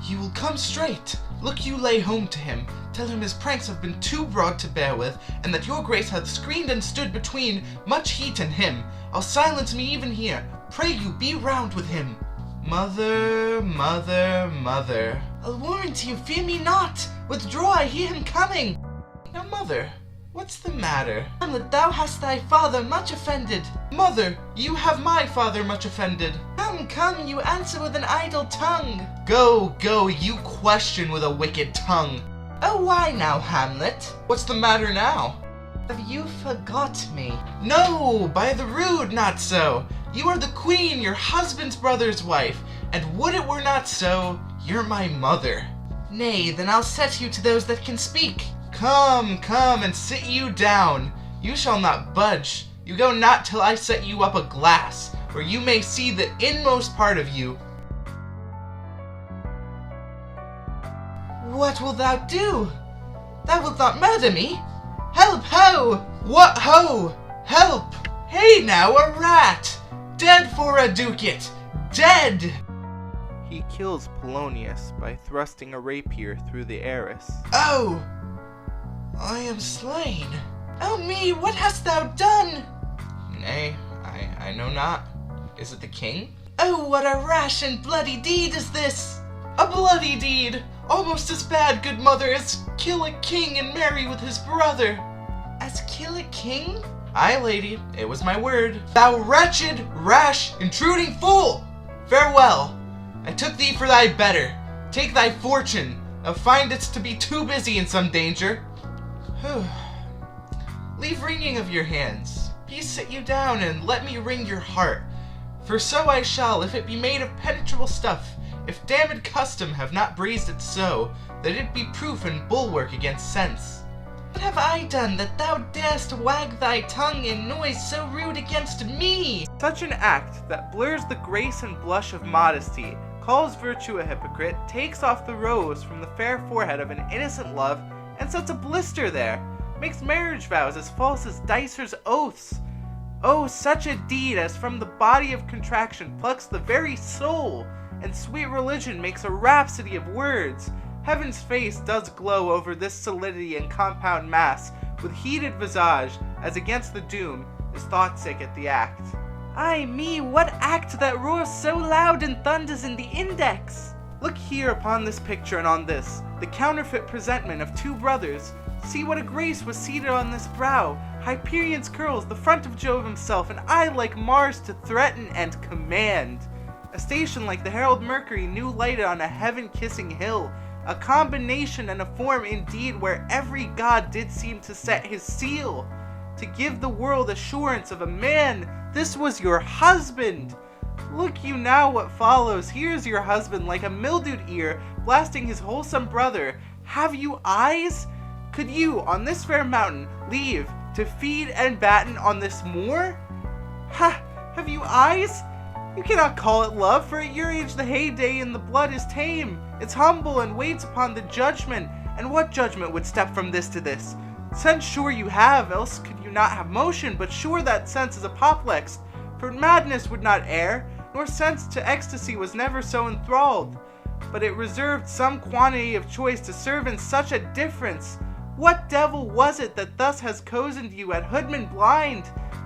He will come straight. Look you lay home to him. Tell him his pranks have been too broad to bear with, and that your grace hath screened and stood between much heat and him. I'll silence me even here. Pray you be round with him. Mother, mother, mother. I'll warrant you, fear me not. Withdraw, I hear him coming. Now, mother, what's the matter? Hamlet, thou hast thy father much offended. Mother, you have my father much offended. Come, come, you answer with an idle tongue. Go, go, you question with a wicked tongue. Oh, why now, Hamlet? What's the matter now? Have you forgot me? No, by the rood, not so. You are the queen, your husband's brother's wife, and would it were not so, you're my mother. Nay, then I'll set you to those that can speak. Come, come, and sit you down. You shall not budge. You go not till I set you up a glass, where you may see the inmost part of you. What wilt thou do? Thou wilt not murder me? Help, ho! What, ho? Help! Hey now, a rat! Dead for a ducat! Dead! He kills Polonius by thrusting a rapier through the arras. Oh! I am slain. Oh me, what hast thou done? Nay, I know not. Is it the king? Oh, what a rash and bloody deed is this! A bloody deed! Almost as bad, good mother, as kill a king and marry with his brother. As kill a king? Aye, lady, it was my word. Thou wretched, rash, intruding fool! Farewell! I took thee for thy better. Take thy fortune. Thou findest to be too busy in some danger. Leave wringing of your hands. Peace sit you down, and let me wring your heart. For so I shall, if it be made of penetrable stuff, if damned custom have not breezed it so, that it be proof and bulwark against sense. What have I done that thou darest wag thy tongue in noise so rude against me? Such an act that blurs the grace and blush of modesty, calls virtue a hypocrite, takes off the rose from the fair forehead of an innocent love, and sets a blister there, makes marriage vows as false as Dicer's oaths. Oh, such a deed as from the body of contraction plucks the very soul, and sweet religion makes a rhapsody of words. Heaven's face does glow over this solidity and compound mass, with heated visage, as against the doom, is thought sick at the act. Ay me, what act that roars so loud and thunders in the index? Look here upon this picture and on this, the counterfeit presentment of two brothers. See what a grace was seated on this brow, Hyperion's curls, the front of Jove himself, an eye like Mars to threaten and command. A station like the herald Mercury new lighted on a heaven-kissing hill, a combination and a form indeed where every god did seem to set his seal. To give the world assurance of a man, this was your husband. Look you now what follows, here's your husband like a mildewed ear, blasting his wholesome brother. Have you eyes? Could you, on this fair mountain, leave to feed and batten on this moor? Ha! Have you eyes? You cannot call it love, for at your age the heyday in the blood is tame. It's humble and waits upon the judgment, and what judgment would step from this to this? Sense sure you have, else could you not have motion, but sure that sense is apoplexed, for madness would not err, nor sense to ecstasy was never so enthralled. But it reserved some quantity of choice to serve in such a difference. What devil was it that thus has cozened you at hoodman blind?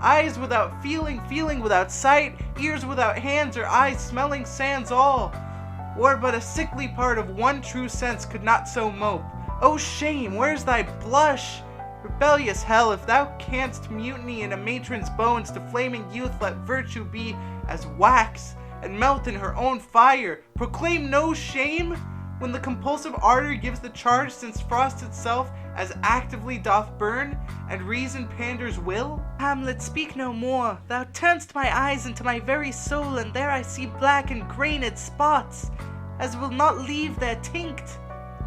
Eyes without feeling, feeling without sight, ears without hands, or eyes smelling sans all. Or but a sickly part of one true sense could not so mope. Oh shame, where's thy blush? Rebellious hell, if thou canst mutiny in a matron's bones, to flaming youth let virtue be as wax, and melt in her own fire, proclaim no shame? When the compulsive ardor gives the charge, since frost itself as actively doth burn, and reason panders will? Hamlet, speak no more. Thou turn'st my eyes into my very soul, and there I see black and grained spots, as will not leave their tinct.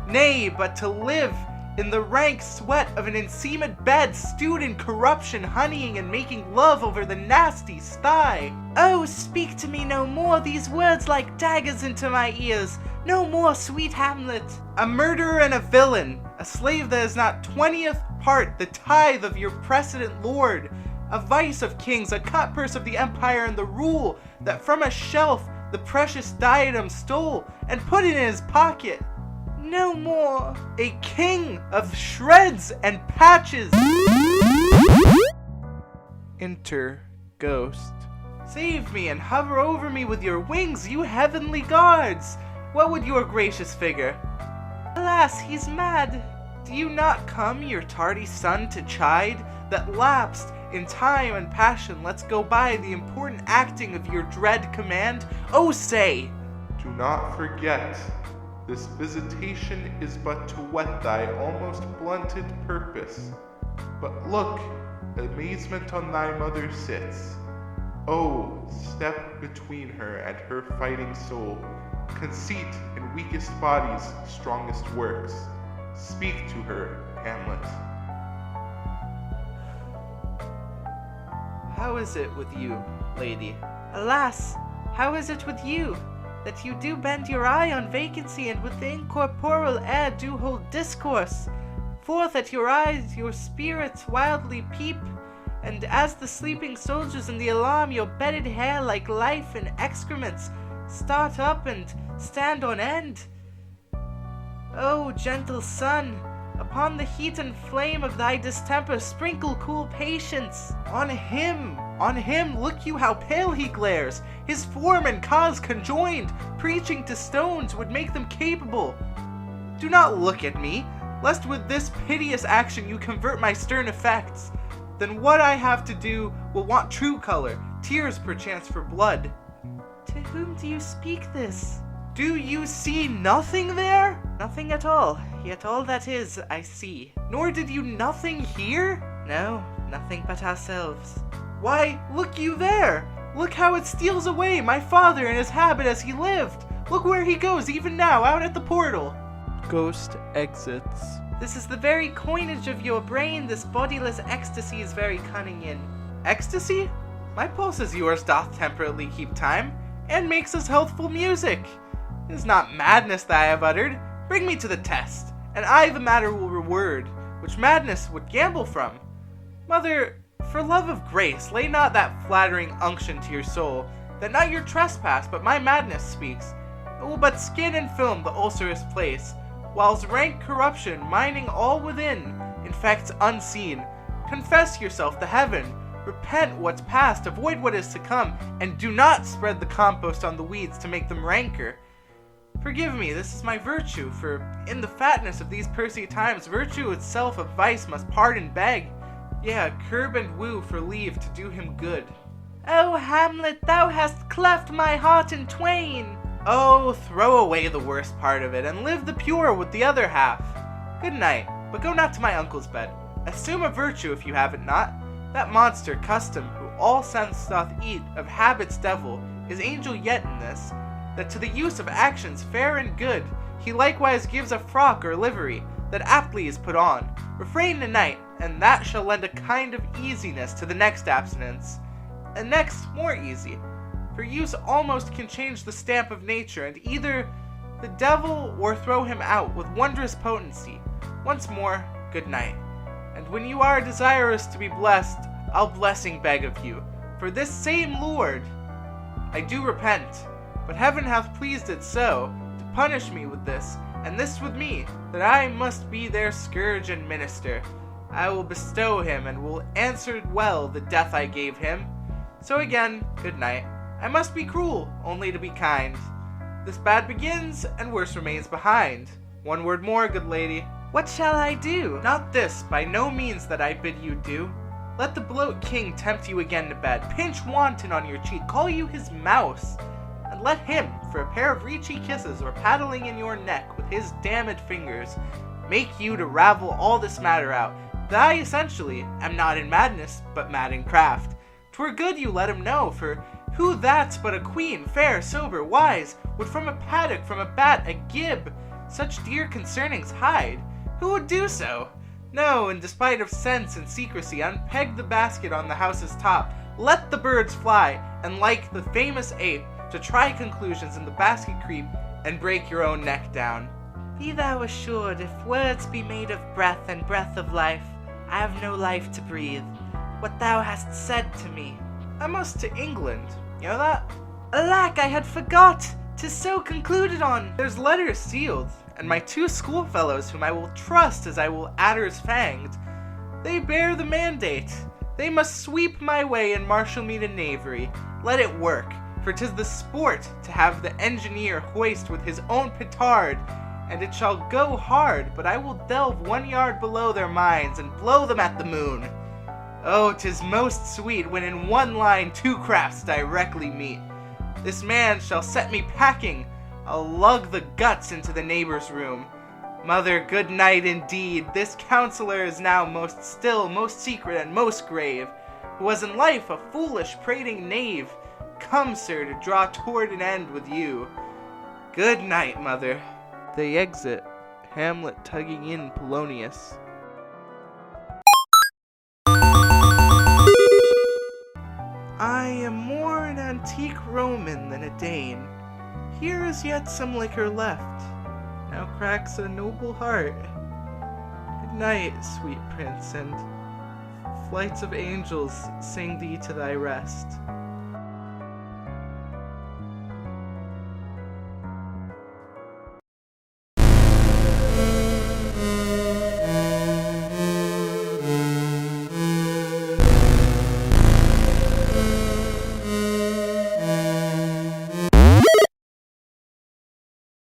Nay, but to live in the rank sweat of an enseamed bed, stewed in corruption, honeying and making love over the nasty sty. Oh, speak to me no more, these words like daggers into my ears. No more, sweet Hamlet. A murderer and a villain, a slave that is not 20th part the tithe of your precedent lord, a vice of kings, a cutpurse of the empire, and the rule that from a shelf the precious diadem stole and put it in his pocket. No more. A king of shreds and patches. Enter Ghost. Save me and hover over me with your wings, you heavenly guards. What would your gracious figure? Alas, he's mad. Do you not come, your tardy son, to chide, that lapsed in time and passion lets go by the important acting of your dread command? Oh, say! Do not forget, this visitation is but to whet thy almost blunted purpose. But look, amazement on thy mother sits. Oh, step between her and her fighting soul. Conceit in weakest bodies, strongest works. Speak to her, Hamlet. How is it with you, lady? Alas, how is it with you, that you do bend your eye on vacancy, and with the incorporeal air do hold discourse? Forth at your eyes your spirits wildly peep, and as the sleeping soldiers in the alarm, your bedded hair like life and excrements start up and stand on end. O gentle sun, upon the heat and flame of thy distemper sprinkle cool patience. On him, look you how pale he glares. His form and cause conjoined, preaching to stones would make them capable. Do not look at me, lest with this piteous action you convert my stern effects. Then what I have to do will want true color, tears perchance for blood. To whom do you speak this? Do you see nothing there? Nothing at all, yet all that is, I see. Nor did you nothing hear? No, nothing but ourselves. Why, look you there! Look how it steals away, my father in his habit as he lived! Look where he goes even now, out at the portal! Ghost exits. This is the very coinage of your brain, this bodiless ecstasy is very cunning in. Ecstasy? My pulse as yours doth temperately keep time, and makes us healthful music. It is not madness that I have uttered. Bring me to the test, and I the matter will reward, which madness would gamble from. Mother, for love of grace, lay not that flattering unction to your soul, that not your trespass, but my madness speaks. It will but skin and film the ulcerous place, whilst rank corruption, mining all within, infects unseen. Confess yourself to heaven, repent what's past, avoid what is to come, and do not spread the compost on the weeds to make them rancor. Forgive me, this is my virtue, for in the fatness of these pursy times, virtue itself of vice must pardon beg, yea, curb and woo for leave to do him good. Oh, Hamlet, thou hast cleft my heart in twain! Oh, throw away the worst part of it, and live the pure with the other half. Good night, but go not to my uncle's bed. Assume a virtue if you have it not. That monster, custom, who all sense doth eat, of habits devil, is angel yet in this, that to the use of actions fair and good, he likewise gives a frock or livery, that aptly is put on. Refrain tonight, and that shall lend a kind of easiness to the next abstinence, and next more easy. For use almost can change the stamp of nature, and either the devil or throw him out with wondrous potency. Once more, good night. And when you are desirous to be blessed, I'll blessing beg of you. For this same Lord, I do repent, but heaven hath pleased it so, to punish me with this, and this with me, that I must be their scourge and minister. I will bestow him, and will answer well the death I gave him. So again, good night. I must be cruel, only to be kind. This bad begins, and worse remains behind. One word more, good lady. What shall I do? Not this, by no means that I bid you do. Let the bloat king tempt you again to bed, pinch wanton on your cheek, call you his mouse, and let him, for a pair of reachy kisses or paddling in your neck with his damned fingers, make you to ravel all this matter out, that I essentially am not in madness, but mad in craft. 'Twere good you let him know, for who that's but a queen, fair, sober, wise, would from a paddock, from a bat, a gib, such dear concernings hide? Who would do so? No, in despite of sense and secrecy, unpeg the basket on the house's top, let the birds fly, and like the famous ape, to try conclusions in the basket creep, and break your own neck down. Be thou assured, if words be made of breath, and breath of life, I have no life to breathe. What thou hast said to me, I must to England, you know that? Alack, I had forgot! 'Tis so concluded on. There's letters sealed, and my 2 schoolfellows whom I will trust as I will adders fanged, they bear the mandate. They must sweep my way and marshal me to knavery. Let it work, for 'tis the sport to have the engineer hoist with his own petard, and it shall go hard, but I will delve 1 yard below their minds and blow them at the moon. Oh, 'tis most sweet when in 1 line 2 crafts directly meet. This man shall set me packing. I'll lug the guts into the neighbor's room. Mother, good night indeed. This counselor is now most still, most secret, and most grave, who was in life a foolish, prating knave. Come, sir, to draw toward an end with you. Good night, mother. They exit, Hamlet tugging in Polonius. I am more an antique Roman than a Dane. Here is yet some liquor left. Now cracks a noble heart. Good night, sweet prince, and flights of angels sing thee to thy rest.